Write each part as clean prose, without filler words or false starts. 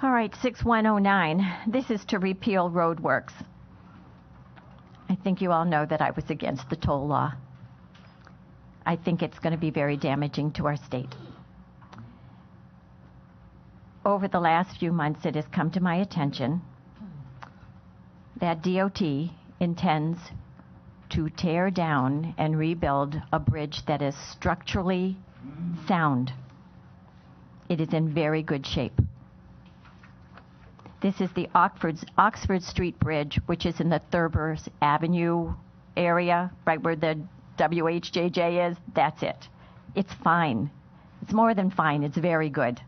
All right, 6109. This is to repeal Rhode Works. I think you all know that I was against the toll law. I think it's going to be very damaging to our state. Over the last few months, it has come to my attention that DOT intends to tear down and rebuild a bridge that is structurally sound. It is in very good shape. This is the Oxford Street Bridge, which is in the Thurber Avenue area, right where the WHJJ is. That's it. It's fine. It's more than fine. It's very good.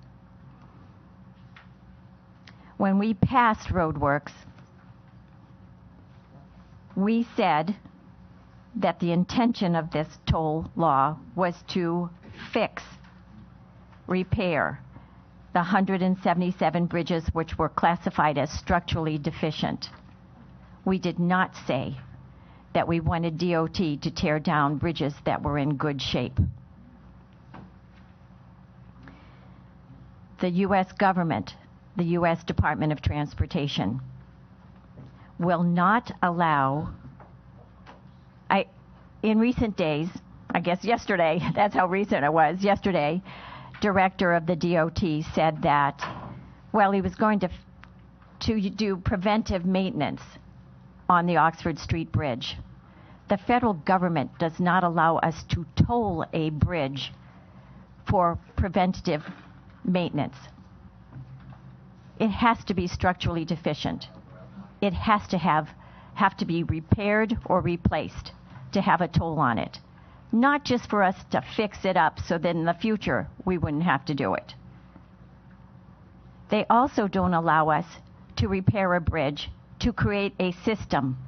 When we passed Rhode Works, we said that the intention of this toll law was to fix, repair the 177 bridges which were classified as structurally deficient. We did not say that we wanted DOT to tear down bridges that were in good shape. The U.S. government, the U.S. Department of Transportation, will not allow, in recent days, I guess yesterday, that's how recent it was, yesterday, director of the DOT said that, well, he was going to do preventive maintenance on the Oxford Street Bridge. The federal government does not allow us to toll a bridge for preventative maintenance. It has to be structurally deficient. It has to have to be repaired or replaced to have a toll on it. Not just for us to fix it up so that in the future we wouldn't have to do it. They also don't allow us to repair a bridge to create a system.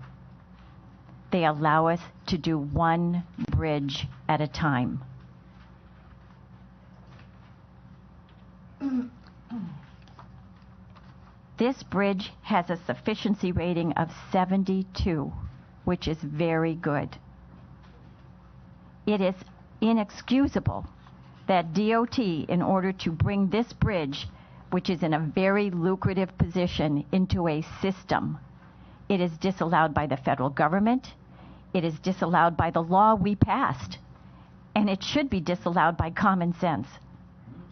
They allow us to do one bridge at a time. This bridge has a sufficiency rating of 72, which is very good. It is inexcusable that DOT, in order to bring this bridge, which is in a very lucrative position, into a system, it is disallowed by the federal government, it is disallowed by the law we passed, and it should be disallowed by common sense.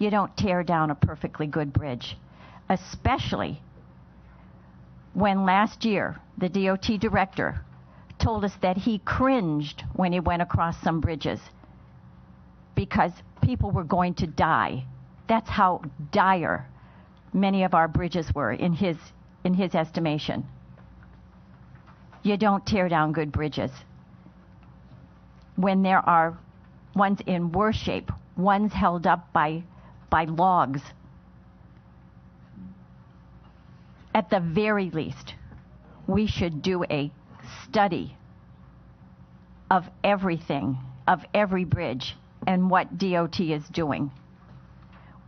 You don't tear down a perfectly good bridge, especially when last year the DOT director told us that he cringed when he went across some bridges because people were going to die. That's how dire many of our bridges were in his estimation. You don't tear down good bridges. When there are ones in worse shape, ones held up by logs, at the very least, we should do a study of everything, of every bridge, and what DOT is doing.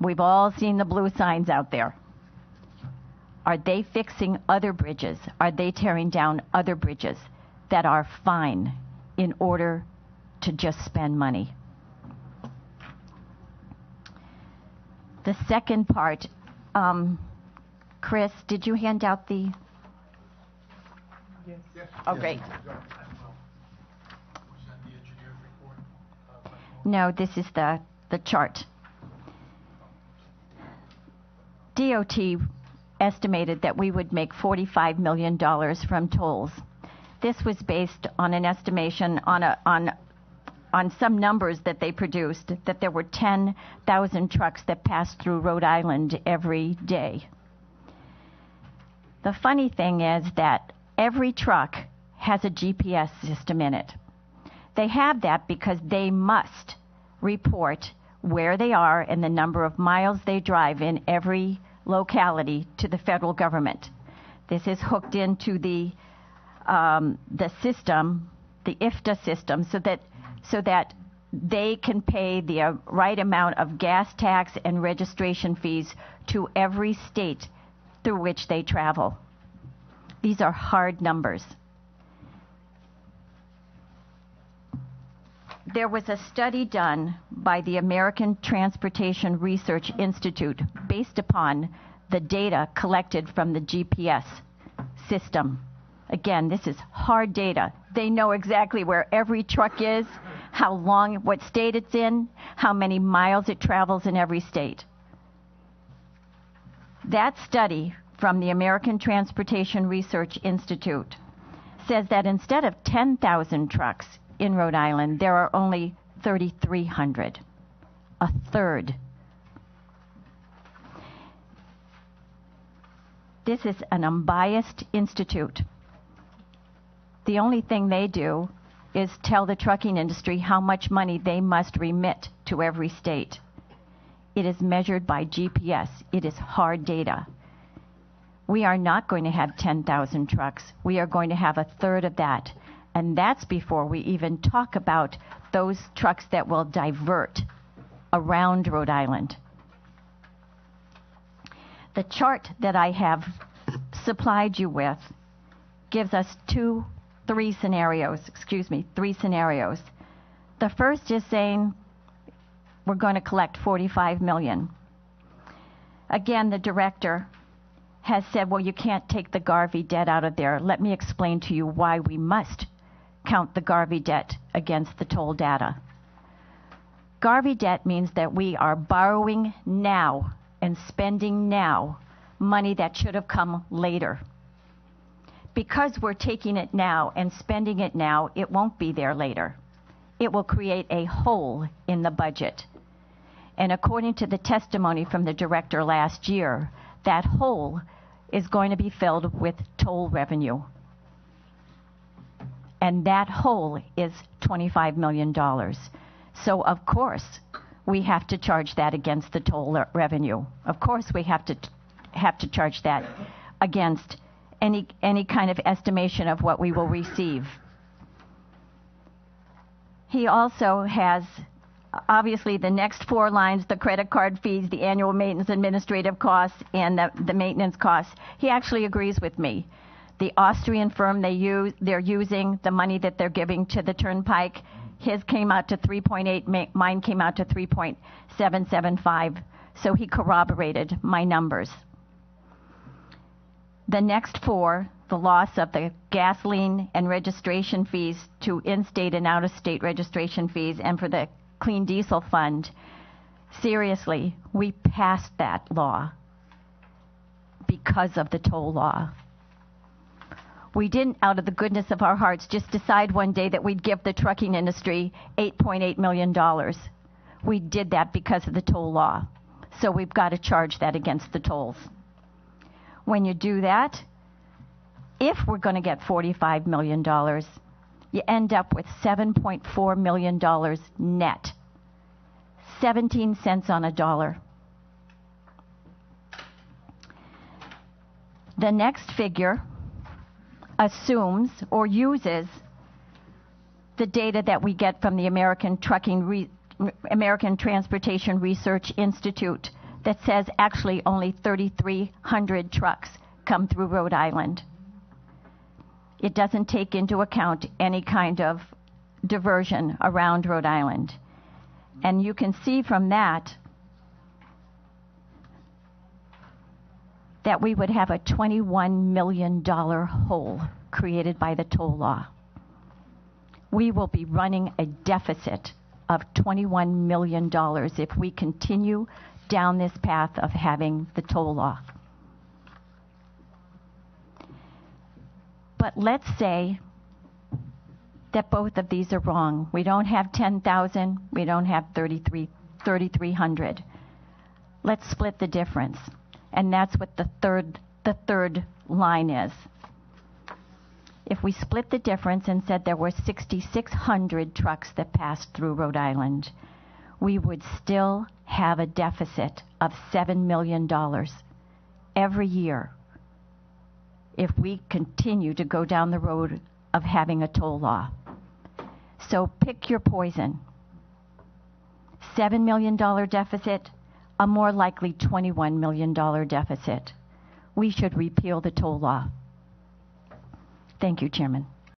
We've all seen the blue signs out there. Are they fixing other bridges? Are they tearing down other bridges that are fine in order to just spend money? The second part, Chris, did you hand out the... Yes. Oh, great. No, this is the chart. DOT estimated that we would make $45 million from tolls. This was based on an estimation on some numbers that they produced, that there were 10,000 trucks that passed through Rhode Island every day. The funny thing is that every truck has a GPS system in it. They have that because they must report where they are and the number of miles they drive in every locality to the federal government. This is hooked into the system, the IFTA system, so that they can pay the right amount of gas tax and registration fees to every state through which they travel. These are hard numbers. There was a study done by the American Transportation Research Institute based upon the data collected from the GPS system. Again, this is hard data. They know exactly where every truck is, how long, what state it's in, how many miles it travels in every state. That study from the American Transportation Research Institute says that instead of 10,000 trucks in Rhode Island, there are only 3,300, a third. This is an unbiased institute. The only thing they do is tell the trucking industry how much money they must remit to every state. It is measured by GPS. It is hard data. We are not going to have 10,000 trucks. We are going to have a third of that. And that's before we even talk about those trucks that will divert around Rhode Island. The chart that I have supplied you with gives us three scenarios. The first is saying we're going to collect $45 million. Again, the director has said, well, you can't take the Garvey debt out of there. Let me explain to you why we must count the Garvey debt against the toll data. Garvey debt means that we are borrowing now and spending now money that should have come later. Because we're taking it now and spending it now, it won't be there later. It will create a hole in the budget. And according to the testimony from the director last year, that hole is going to be filled with toll revenue. And that hole is $25 million. So, of course, we have to charge that against the toll revenue. Of course, we have to charge that against any kind of estimation of what we will receive. He also has, obviously, the next four lines, the credit card fees, the annual maintenance administrative costs, and the maintenance costs. He actually agrees with me. The Austrian firm they're using, the money that they're giving to the Turnpike, his came out to 3.8, mine came out to 3.775. So he corroborated my numbers. The next four, the loss of the gasoline and registration fees to in-state and out-of-state registration fees, and for the clean diesel fund, seriously, we passed that law because of the toll law. We didn't, out of the goodness of our hearts, just decide one day that we'd give the trucking industry $8.8 million. We did that because of the toll law. So we've got to charge that against the tolls. When you do that, if we're going to get $45 million, you end up with $7.4 million net. 17 cents on a dollar. The next figure assumes or uses the data that we get from the American Transportation Research Institute that says actually only 3,300 trucks come through Rhode Island. It doesn't take into account any kind of diversion around Rhode Island. And you can see from that that we would have a $21 million hole created by the toll law. We will be running a deficit of $21 million if we continue down this path of having the toll law. But let's say that both of these are wrong. We don't have 10,000, we don't have 3,300. Let's split the difference. And that's what the third line is. If we split the difference and said there were 6,600 trucks that passed through Rhode Island, we would still have a deficit of $7 million every year if we continue to go down the road of having a toll law. So pick your poison. $7 million deficit, a more likely $21 million deficit. We should repeal the toll law. Thank you, Chairman.